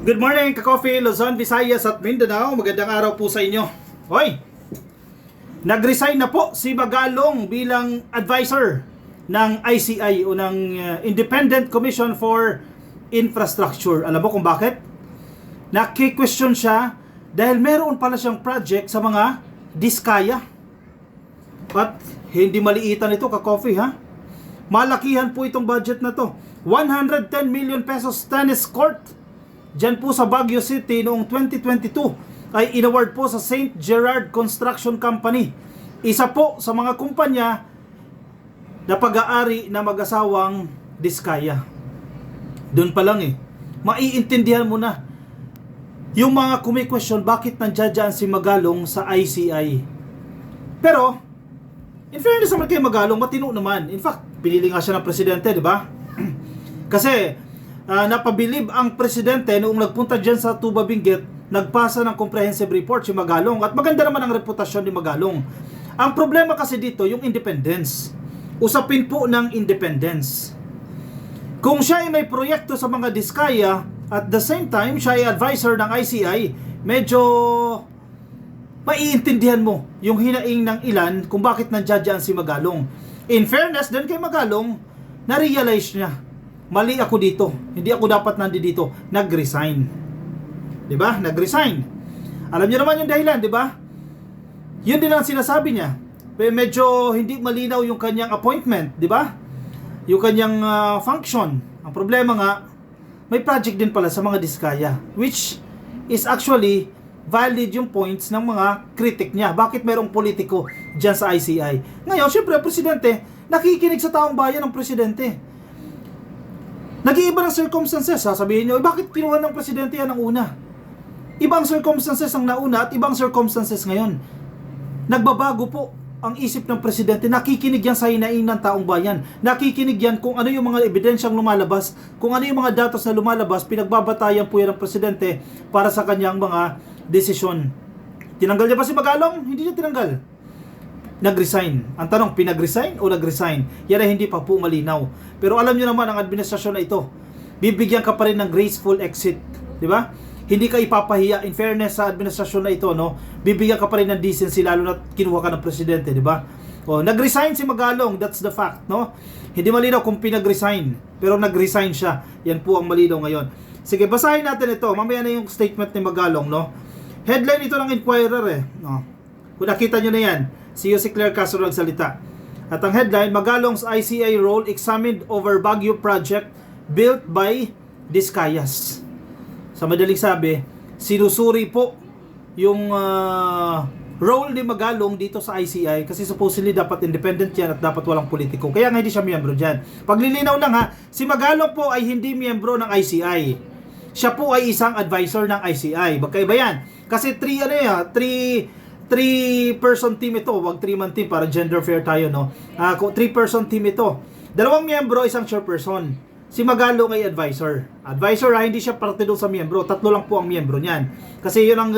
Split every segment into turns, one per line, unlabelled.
Good morning, Ka-Coffee, Luzon, Visayas at Mindanao. Magandang araw po sa inyo. Hoy! Nag-resign na po si Magalong bilang advisor ng ICI o ng Independent Commission for Infrastructure. Alam mo kung bakit? Naki-question siya dahil meron pala siyang project sa mga diskaya. At hindi maliitan ito, Ka-Coffee, ha? Malakihan po itong budget na to. 110 million pesos tennis court. Diyan po sa Baguio City noong 2022 ay inaward po sa St. Gerard Construction Company. Isa po sa mga kumpanya na pag-aari na mag-asawang Diskaya. Doon pa lang maiintindihan mo na yung mga kumi-question bakit nandiyan si Magalong sa ICI. Pero, in fairness naman kay Magalong, matino naman. In fact, pinili nga siya ng presidente, di ba? Kasi, napabilib ang presidente noong nagpunta dyan sa Tuba Benguet, nagpasa ng comprehensive report si Magalong at maganda naman ang reputasyon ni Magalong. Ang problema kasi dito yung independence. Usapin po ng independence. Kung siya ay may proyekto sa mga diskaya at the same time siya ay advisor ng ICI, medyo maiintindihan mo yung hinaing ng ilan kung bakit nandiyan si Magalong. In fairness din kay Magalong, na-realize niya, mali ako dito. Hindi ako dapat nandito. Nag-resign. 'Di ba? Nag-resign. Alam niyo naman yung dahilan, 'di ba? Yun din ang sinasabi niya. Pero medyo hindi malinaw yung kanyang appointment, 'di ba? Yung kanyang function. Ang problema nga, may project din pala sa mga diskaya, which is actually valid yung points ng mga critic niya. Bakit mayroong politiko diyan sa ICI? Ngayon, syempre, presidente, nakikinig sa taong bayan ng presidente. Nag-iiba ng circumstances, sasabihin nyo, bakit kinuha ng presidente yan ang una? Ibang circumstances ang nauna at ibang circumstances ngayon. Nagbabago po ang isip ng presidente, nakikinig yan sa hinaing ng taong bayan. Nakikinig yan kung ano yung mga ebidensyang lumalabas, kung ano yung mga datos na lumalabas, pinagbabatayan po yan ng presidente para sa kanyang mga desisyon. Tinanggal niya ba si Magalong? Hindi niya tinanggal. Nag-resign. Ang tanong, pinag-resign o nag-resign? Yan ay hindi pa po malinaw. Pero alam nyo naman, ang administrasyon na ito, bibigyan ka pa rin ng graceful exit. Di ba? Hindi ka ipapahiya. In fairness sa administrasyon na ito, no? Bibigyan ka pa rin ng decency, lalo na kinuha ka ng presidente, di ba? O, nag-resign si Magalong, that's the fact, no? Hindi malinaw kung pinag-resign, pero nag-resign siya. Yan po ang malinaw ngayon. Sige, basahin natin ito. Mamaya na yung statement ni Magalong, no? Headline ito ng Inquirer, no? Kung nakita nyo na yan, si Claire Castro nagsalita. At ang headline, Magalong's ICI role examined over Baguio project built by Diskayas. Sa madaling sabi, sinusuri po yung role ni Magalong dito sa ICI kasi supposedly dapat independent yan at dapat walang politiko. Kaya nga hindi siya miyembro dyan. Paglilinaw lang ha, si Magalong po ay hindi miyembro ng ICI. Siya po ay isang advisor ng ICI. Magkaiba yan. Kasi 3-person team ito, wag 3-man team para gender fair tayo, no? 3-person team ito. Dalawang miyembro, isang chairperson. Si Magalong ay advisor. Advisor hindi siya parte doon sa miyembro. 3 lang po ang miyembro niyan. Kasi yun ang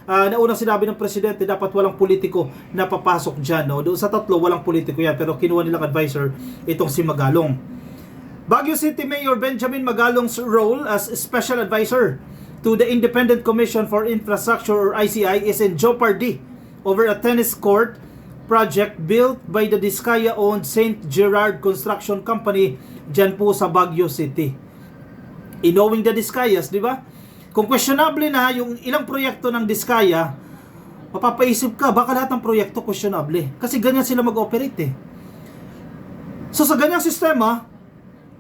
naunang sinabi ng presidente, dapat walang politiko na papasok dyan, no? Doon sa 3, walang politiko yan. Pero kinuha nilang advisor itong si Magalong. Baguio City Mayor Benjamin Magalong's role as special advisor to the Independent Commission for Infrastructure or ICI is in jeopardy over a tennis court project built by the Diskaya-owned St. Gerard Construction Company dyan po sa Baguio City. Knowing the Diskayas, di ba? Kung questionable na yung ilang proyekto ng Diskaya, mapapaisip ka, baka lahat ng proyekto questionable. Kasi ganyan sila mag-operate So sa ganyang sistema,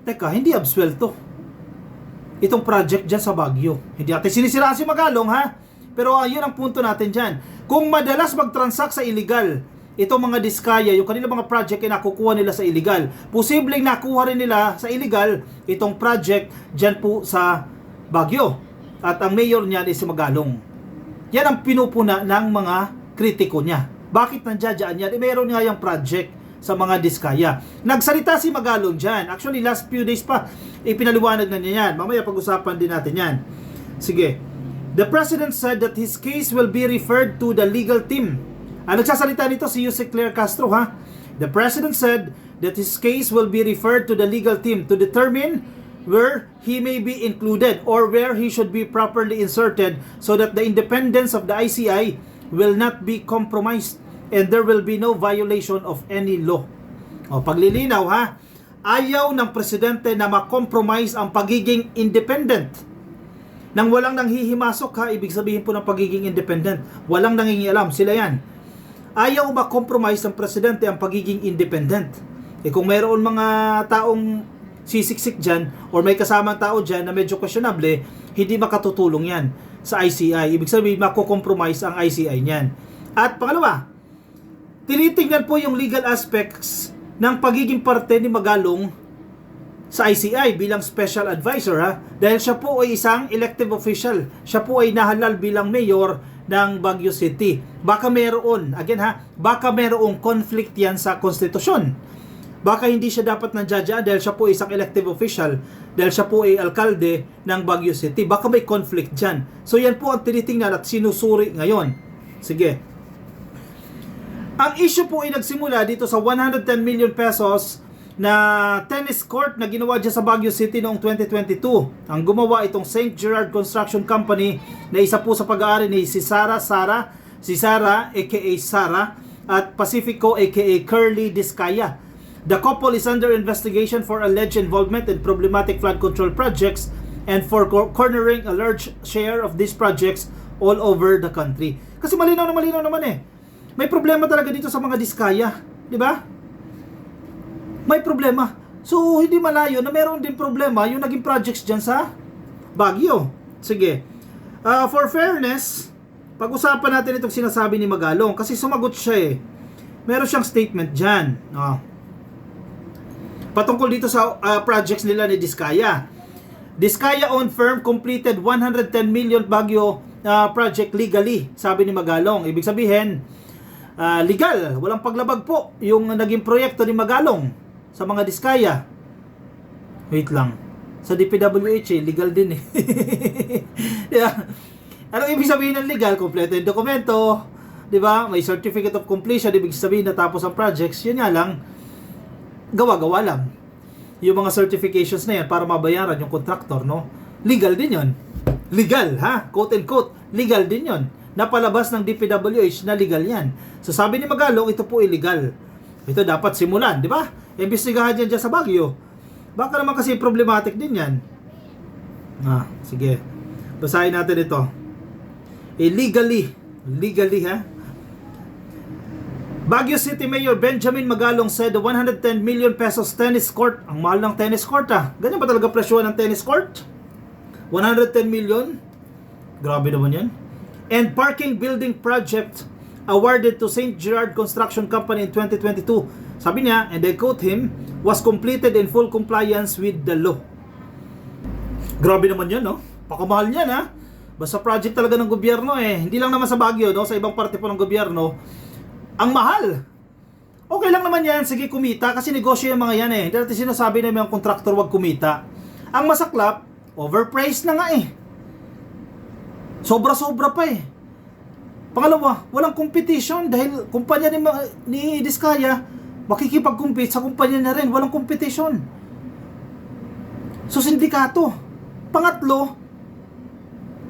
teka, hindi absuelto itong project dyan sa Baguio. Hindi natin sinisiraan si Magalong, ha? Pero yun ang punto natin dyan. Kung madalas mag-transact sa illegal, itong mga diskaya, yung kanilang mga project ay nakukuha nila sa illegal. Posibleng nakuha rin nila sa illegal itong project dyan po sa Baguio. At ang mayor niyan is si Magalong. Yan ang pinupuna ng mga kritiko niya. Bakit nandiyan yan? Meron nga yung project sa mga diskaya. Nagsalita si Magalong dyan. Actually, last few days pa, ipinaliwanag na niya yan. Mamaya pag-usapan din natin yan. Sige. The President said that his case will be referred to the legal team. Nagsasalita nito si Claire Castro, ha? The President said that his case will be referred to the legal team to determine where he may be included or where he should be properly inserted so that the independence of the ICI will not be compromised and there will be no violation of any law. O, paglilinaw ha, ayaw ng presidente na ma-compromise ang pagiging independent. Nang walang nanghihimasok ha, ibig sabihin po ng pagiging independent, walang nangingialam, sila yan. Ayaw ma-compromise ng presidente ang pagiging independent. Kung mayroon mga taong sisiksik dyan or may kasamang tao dyan na medyo questionable, hindi makatutulong yan sa ICI. Ibig sabihin, mako-compromise ang ICI niyan. At pangalawa, tinitingnan po yung legal aspects ng pagiging parte ni Magalong sa ICI bilang special advisor ha. Dahil siya po ay isang elective official. Siya po ay nahalal bilang mayor ng Baguio City. Baka meron, again ha, baka merong conflict yan sa konstitusyon. Baka hindi siya dapat nandiyan dahil siya po ay isang elective official, dahil siya po ay alkalde ng Baguio City. Baka may conflict dyan. So yan po ang tinitingnan at sinusuri ngayon. Sige. Ang issue po ay nagsimula dito sa 110 million pesos na tennis court na ginawa dyan sa Baguio City noong 2022. Ang gumawa itong St. Gerard Construction Company na isa po sa pag-aari ni si Sara aka Sara at Pacifico aka Curly Discaya. The couple is under investigation for alleged involvement in problematic flood control projects and for cornering a large share of these projects all over the country. Kasi malinaw naman eh. May problema talaga dito sa mga Diskaya, di ba? May problema. So hindi malayo na meron din problema yung naging projects dyan sa Baguio. Sige. For fairness, pag-usapan natin itong sinasabi ni Magalong kasi sumagot siya eh. Meron siyang statement dyan. Patungkol dito sa projects nila ni Diskaya. Diskaya-owned firm completed 110 million Baguio project legally, sabi ni Magalong. Ibig sabihin, legal, walang paglabag po yung naging proyekto ni Magalong sa mga Diskaya. Wait lang. Sa DPWH legal din eh. Yeah. Anong ibig sabihin ng legal? Kompleto yung dokumento, di ba? May certificate of completion, ibig sabihin natapos ang projects. Yun nga lang, gawa-gawa lang yung mga certifications na yan para mabayaran yung contractor, no? Legal din yon. Legal, ha? Quote and quote, legal din yon. Napalabas ng DPWH na legal yan. So sabi ni Magalong, ito po illegal. Ito dapat simulan, di ba? Imbestigahan yan dyan sa Baguio. Baka naman kasi problematic din yan. Sige. Basahin natin ito. Legally, ha? Baguio City Mayor Benjamin Magalong said the 110 million pesos tennis court, ang mahal ng tennis court ganyan ba talaga presyo ng tennis court? 110 million? Grabe naman yan. And parking building project awarded to St. Gerard Construction Company in 2022. Sabi niya, and I quote him, was completed in full compliance with the law. Grabe naman yan, no? Pakamahal niyan, ha? Basta project talaga ng gobyerno eh. Hindi lang naman sa Baguio, no? Sa ibang parte po ng gobyerno, ang mahal. Okay lang naman yan, sige kumita kasi negosyo yung mga yan eh. Hindi natin sinasabi na yung contractor wag kumita. Ang masaklap, overpriced na nga eh. Sobra-sobra pa eh. Pangalawa, walang competition dahil kumpanya ni Diskaya makikipag-compete sa kumpanya na rin. Walang competition. So sindikato. Pangatlo,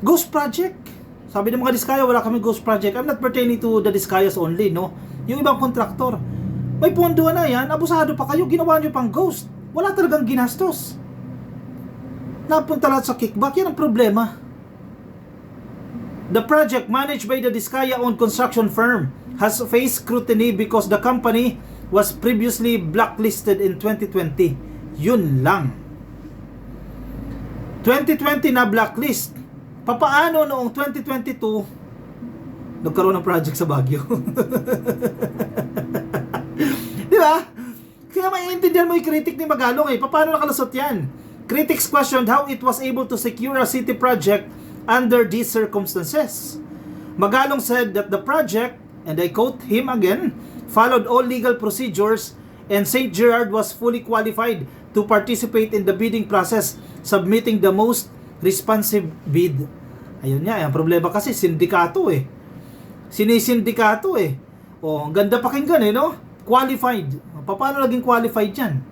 ghost project. Sabi ng mga Diskaya, wala kami ghost project. I'm not pertaining to the Diskayas only, no? Yung ibang kontraktor. May pondo na yan, abusado pa kayo, ginawa nyo pang ghost. Wala talagang ginastos. Napunta lahat sa kickback, yan ang problema. The project managed by the Diskaya-owned construction firm has faced scrutiny because the company was previously blacklisted in 2020. Yun lang. 2020 na blacklist. Papaano noong 2022 nagkaroon ng project sa Baguio? Di ba? Kaya maiintindihan mo yung critic ni Magalong eh. Paano nakalusot yan? Critics questioned how it was able to secure a city project under these circumstances. Magalong said that the project, and I quote him again, followed all legal procedures and St. Gerard was fully qualified to participate in the bidding process, submitting the most responsive bid. Ayun nga, ang problema kasi sindikato eh. Sinisindikato eh. Oh, ang ganda pakinggan eh, no? Qualified. Paano naging qualified yan?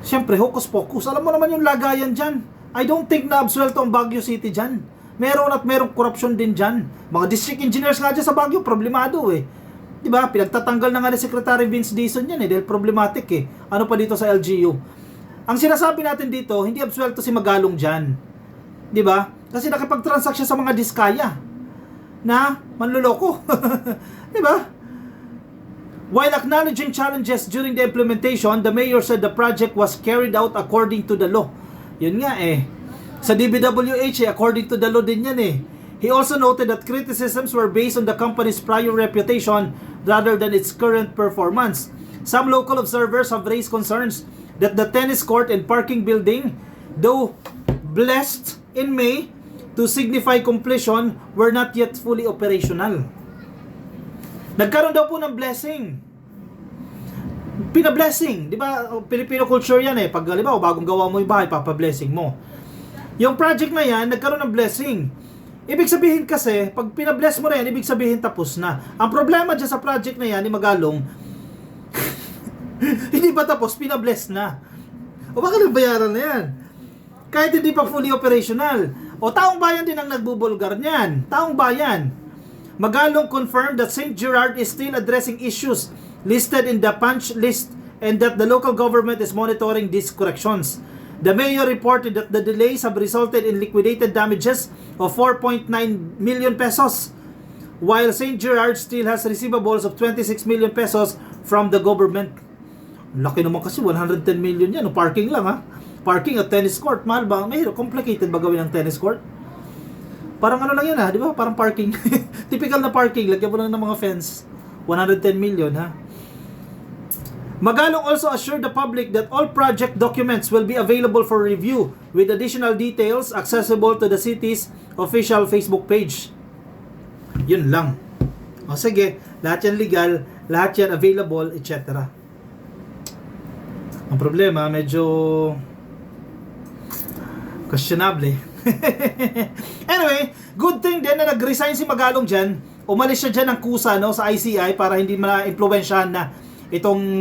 Siyempre, hocus pocus. Alam mo naman yung lagayan dyan. I don't think na absuelto ang Baguio City dyan. Meron at merong corruption din dyan. Mga district engineers nga dyan sa Baguio, problemado eh. Diba? Pinagtatanggal na nga ni Secretary Vince Dizon yan eh, dahil problematic eh. Ano pa dito sa LGU? Ang sinasabi natin dito, hindi absuelto si Magalong dyan. Diba? Kasi nakipag-transact siya sa mga diskaya na manluloko. Diba? While acknowledging challenges during the implementation, the mayor said the project was carried out according to the law. Yun nga eh. Sa DBWH according to the law din yan eh. He also noted that criticisms were based on the company's prior reputation rather than its current performance. Some local observers have raised concerns that the tennis court and parking building, though blessed in May to signify completion, were not yet fully operational. Nagkaroon daw po ng blessing. Pina-blessing. Di ba? Filipino culture yan eh. Pag halimbawa, bagong gawa mo yung bahay, papa-blessing mo. Yung project na yan, nagkaroon ng blessing. Ibig sabihin kasi, pag pina-bless mo rin, ibig sabihin tapos na. Ang problema dyan sa project na yan, ni Magalong, hindi pa tapos, pina-bless na. O baka nagbayaran na yan? Kahit hindi pa fully operational. O taong bayan din ang nagbubulgar niyan. Taong bayan. Magalong confirmed that St. Gerard is still addressing issues listed in the punch list and that the local government is monitoring these corrections. The mayor reported that the delays have resulted in liquidated damages of 4.9 million pesos, while St. Gerard still has receivables of 26 million pesos from the government. Laki naman kasi, 110 million yan. Parking lang ha. Parking at tennis court. Mahal ba? Mahirap. Complicated ba gawin ang tennis court? Parang ano lang yan ha, di ba? Parang parking. Typical na parking. Lagyan mo lang ng mga fence. 110 million ha. Magalong also assured the public that all project documents will be available for review with additional details accessible to the city's official Facebook page. Yun lang. O sige, lahat yan legal, lahat yan available, etc. Ang problema, medyo questionable. Anyway, good thing din na nag-resign si Magalong dyan. Umalis siya dyan ng kusa no, sa ICI para hindi ma-influensyahan na itong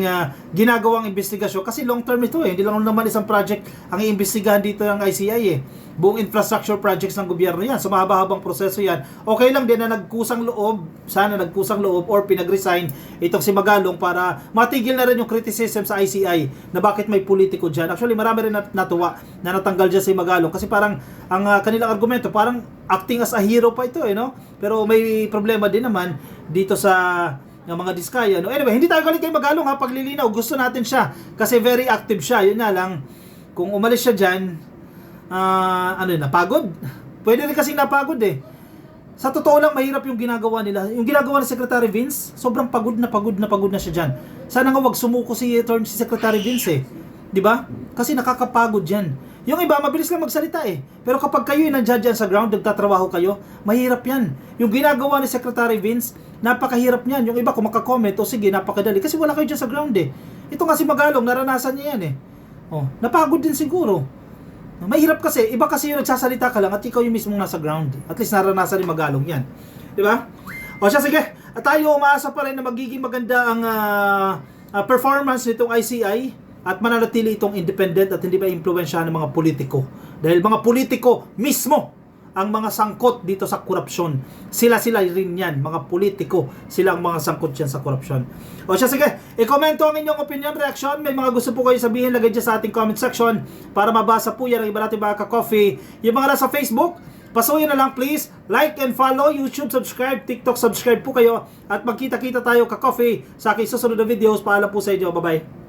ginagawang investigasyon. Kasi long term ito eh. Hindi lang naman isang project ang iimbestigahan dito ng ICI eh. Buong infrastructure projects ng gobyerno yan. So mahaba-habang proseso yan. Okay lang din na nagkusang loob, sana nagkusang loob or pinag-resign itong si Magalong para matigil na rin yung criticism sa ICI na bakit may politiko dyan. Actually marami rin natuwa na natanggal dyan si Magalong kasi parang ang kanilang argumento parang acting as a hero pa ito eh no. Pero may problema din naman dito sa ng mga diskaya. No? Anyway, hindi tayo galit kay Magalong ha, paglilinaw. Gusto natin siya kasi very active siya. Yun nga lang, kung umalis siya dyan, napagod. Pwede rin kasing napagod eh. Sa totoo lang, mahirap yung ginagawa nila. Yung ginagawa ni Secretary Vince, sobrang pagod na siya dyan. Sana nga wag sumuko si Secretary Vince eh. Diba? Kasi nakakapagod yan. Yung iba, mabilis lang magsalita eh. Pero kapag kayo yung nandiyan dyan sa ground, nagtatrabaho kayo, mahirap yan. Yung ginagawa ni Secretary Vince, napakahirap niyan. Yung iba, kung makakomment, o sige, napakadali. Kasi wala kayo dyan sa ground eh. Ito nga si Magalong, naranasan niya yan eh. Oh, napagod din siguro. Mahirap kasi, iba kasi yung nagsasalita ka lang at ikaw yung mismong nasa ground. At least naranasan ni Magalong yan. Diba? O siya, sige. At tayo umaasa pa rin na magiging maganda ang performance nitong ICI at mananatili itong independent at hindi ba impluwensyahan ng mga politiko. Dahil mga politiko mismo ang mga sangkot dito sa korupsyon. Sila rin yan, mga politiko. Sila ang mga sangkot yan sa korupsyon. O siya, sige, i-komento ang inyong opinion, reaction. May mga gusto po kayo sabihin, lagay dyan sa ating comment section para mabasa po yan ang iba natin mga ka-coffee. Yung mga nasa Facebook, pasuyin na lang please. Like and follow, YouTube subscribe, TikTok subscribe po kayo. At magkita-kita tayo ka-coffee sa aking susunod na videos. Paalam po sa inyo. Bye-bye.